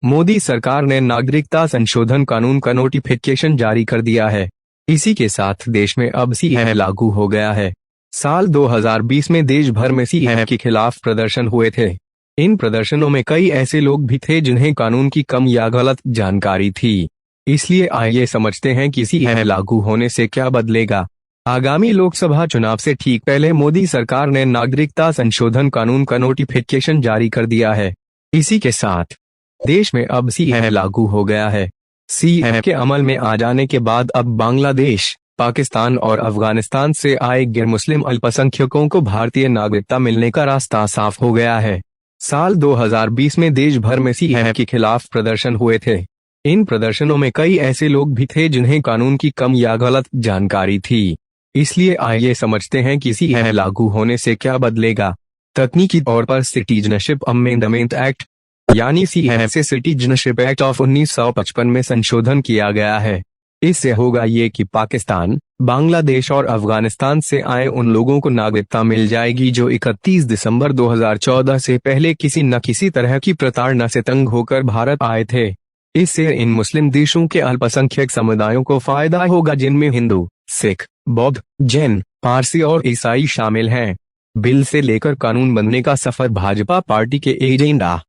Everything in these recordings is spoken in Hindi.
मोदी सरकार ने नागरिकता संशोधन कानून का नोटिफिकेशन जारी कर दिया है। इसी के साथ देश में अब सीएए लागू हो गया है। साल 2020 में देश भर में सीएए के खिलाफ प्रदर्शन हुए थे। इन प्रदर्शनों में कई ऐसे लोग भी थे जिन्हें कानून की कम या गलत जानकारी थी। इसलिए आइए समझते हैं कि सीएए लागू होने से क्या बदलेगा। आगामी लोकसभा चुनाव से ठीक पहले मोदी सरकार ने नागरिकता संशोधन कानून का नोटिफिकेशन जारी कर दिया है। इसी के साथ देश में अब सीएए लागू हो गया है। सीएए के अमल में आ जाने के बाद अब बांग्लादेश, पाकिस्तान और अफगानिस्तान से आए गैर मुस्लिम अल्पसंख्यकों को भारतीय नागरिकता मिलने का रास्ता साफ हो गया है। साल 2020 में देश भर में सीएए के खिलाफ प्रदर्शन हुए थे। इन प्रदर्शनों में कई ऐसे लोग भी थे जिन्हें कानून की कम या गलत जानकारी थी। इसलिए आइए समझते हैं कि सीएए लागू होने से क्या बदलेगा। तकनीकी तौर पर सिटीजनशिप अमेंडमेंट एक्ट यानी सीएए से सिटीजनशिप एक्ट ऑफ 1955 में संशोधन किया गया है। इससे होगा ये कि पाकिस्तान, बांग्लादेश और अफगानिस्तान से आए उन लोगों को नागरिकता मिल जाएगी जो 31 दिसंबर 2014 से पहले किसी न किसी तरह की प्रताड़ना से तंग होकर भारत आए थे। इससे इन मुस्लिम देशों के अल्पसंख्यक समुदायों को फायदा होगा जिनमें हिंदू, सिख, बौद्ध, जैन, पारसी और ईसाई शामिल हैं। बिल से लेकर कानून बनने का सफर भाजपा पार्टी के एजेंडा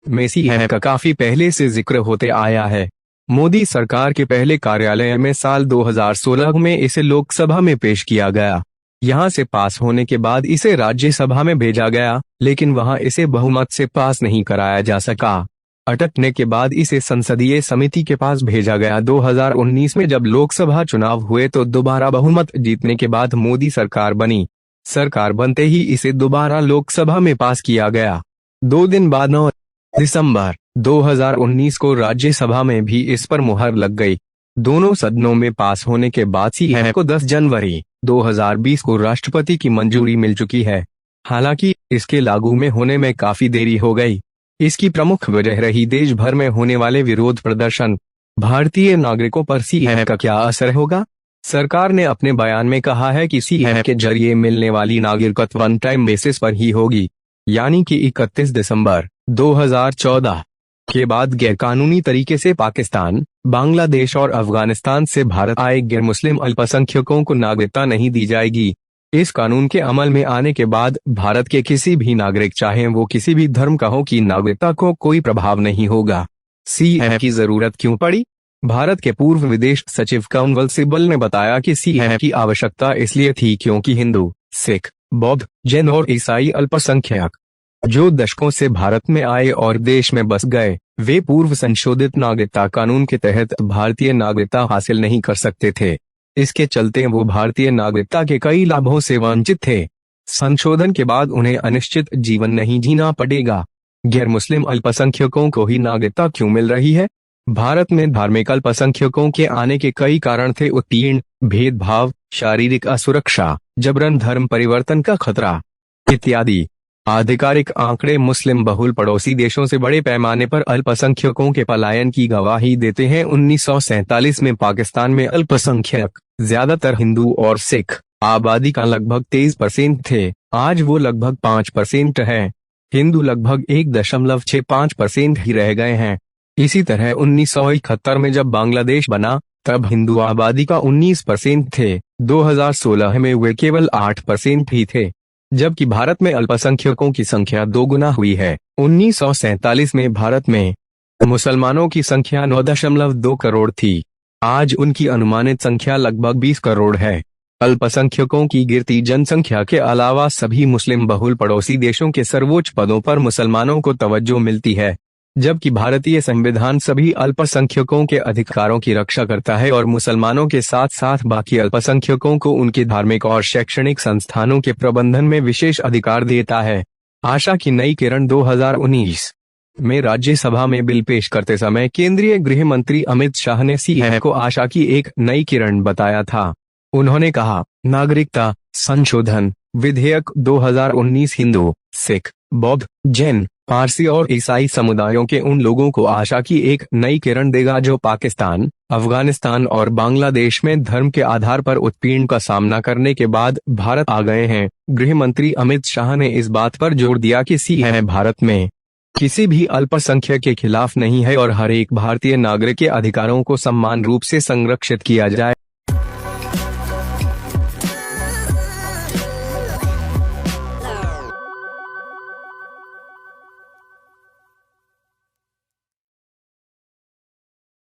में सीएए का काफी पहले से जिक्र होते आया है। मोदी सरकार के पहले कार्यालय में साल 2016 में इसे लोकसभा में पेश किया गया। यहां से पास होने के बाद इसे राज्यसभा में भेजा गया, लेकिन वहां इसे बहुमत से पास नहीं कराया जा सका। अटकने के बाद इसे संसदीय समिति के पास भेजा गया। 2019 में जब लोकसभा चुनाव हुए तो दोबारा बहुमत जीतने के बाद मोदी सरकार बनी। सरकार बनते ही इसे दोबारा लोकसभा में पास किया गया। 2 दिन बाद 9 दिसंबर 2019 को राज्यसभा में भी इस पर मुहर लग गई। दोनों सदनों में पास होने के बाद सीएए को 10 जनवरी 2020 को राष्ट्रपति की मंजूरी मिल चुकी है। हालांकि इसके लागू में होने में काफी देरी हो गई। इसकी प्रमुख वजह रही देश भर में होने वाले विरोध प्रदर्शन। भारतीय नागरिकों पर सीएए का क्या असर होगा? सरकार ने अपने बयान में कहा है कि सीएए के जरिए मिलने वाली नागरिकता वन टाइम बेसिस पर ही होगी, यानी कि 31 दिसंबर 2014 के बाद गैरकानूनी तरीके से पाकिस्तान, बांग्लादेश और अफगानिस्तान से भारत आए गैर मुस्लिम अल्पसंख्यकों को नागरिकता नहीं दी जाएगी। इस कानून के अमल में आने के बाद भारत के किसी भी नागरिक, चाहे वो किसी भी धर्म का हो, की नागरिकता को कोई प्रभाव नहीं होगा। सीएए की जरूरत क्यों पड़ी? भारत के पूर्व विदेश सचिव कंवल सिब्बल ने बताया कि सीएए की आवश्यकता इसलिए थी क्योंकि हिंदू, सिख, बौद्ध, जैन और ईसाई अल्पसंख्यक जो दशकों से भारत में आए और देश में बस गए, वे पूर्व संशोधित नागरिकता कानून के तहत भारतीय नागरिकता हासिल नहीं कर सकते थे। इसके चलते वो भारतीय नागरिकता के कई लाभों से वंचित थे। संशोधन के बाद उन्हें अनिश्चित जीवन नहीं जीना पड़ेगा। गैर मुस्लिम अल्पसंख्यकों को ही नागरिकता क्यों मिल रही है? भारत में धार्मिक अल्पसंख्यकों के आने के कई कारण थे। उत्पीड़न, भेदभाव, शारीरिक असुरक्षा, जबरन धर्म परिवर्तन का खतरा इत्यादि। आधिकारिक आंकड़े मुस्लिम बहुल पड़ोसी देशों से बड़े पैमाने पर अल्पसंख्यकों के पलायन की गवाही देते हैं। 1947 में पाकिस्तान में अल्पसंख्यक, ज्यादातर हिंदू और सिख, आबादी का लगभग 23% थे। आज वो लगभग 5% है। हिंदू लगभग 1.65% ही रह गए हैं। इसी तरह 1971 में जब बांग्लादेश बना, तब हिंदू आबादी का 19% थे। 2016 में वे केवल 8% ही थे, जबकि भारत में अल्पसंख्यकों की संख्या 2 गुना हुई है। 1947 में भारत में मुसलमानों की संख्या 9.2 करोड़ थी। आज उनकी अनुमानित संख्या लगभग 20 करोड़ है। अल्पसंख्यकों की गिरती जनसंख्या के अलावा सभी मुस्लिम बहुल पड़ोसी देशों के सर्वोच्च पदों पर मुसलमानों को तवज्जो मिलती है, जबकि भारतीय संविधान सभी अल्पसंख्यकों के अधिकारों की रक्षा करता है और मुसलमानों के साथ साथ बाकी अल्पसंख्यकों को उनके धार्मिक और शैक्षणिक संस्थानों के प्रबंधन में विशेष अधिकार देता है। आशा की नई किरण 2019 में राज्यसभा में बिल पेश करते समय केंद्रीय गृह मंत्री अमित शाह ने सीएए को आशा की एक नई किरण बताया था। उन्होंने कहा, नागरिकता संशोधन विधेयक 2019 हिंदू, सिख, बौद्ध, जैन, पारसी और ईसाई समुदायों के उन लोगों को आशा की एक नई किरण देगा जो पाकिस्तान, अफगानिस्तान और बांग्लादेश में धर्म के आधार पर उत्पीड़न का सामना करने के बाद भारत आ गए हैं। गृह मंत्री अमित शाह ने इस बात पर जोर दिया कि सीएए भारत में किसी भी अल्पसंख्यक के खिलाफ नहीं है और हर एक भारतीय नागरिक के अधिकारों को समान रूप से संरक्षित किया जाए।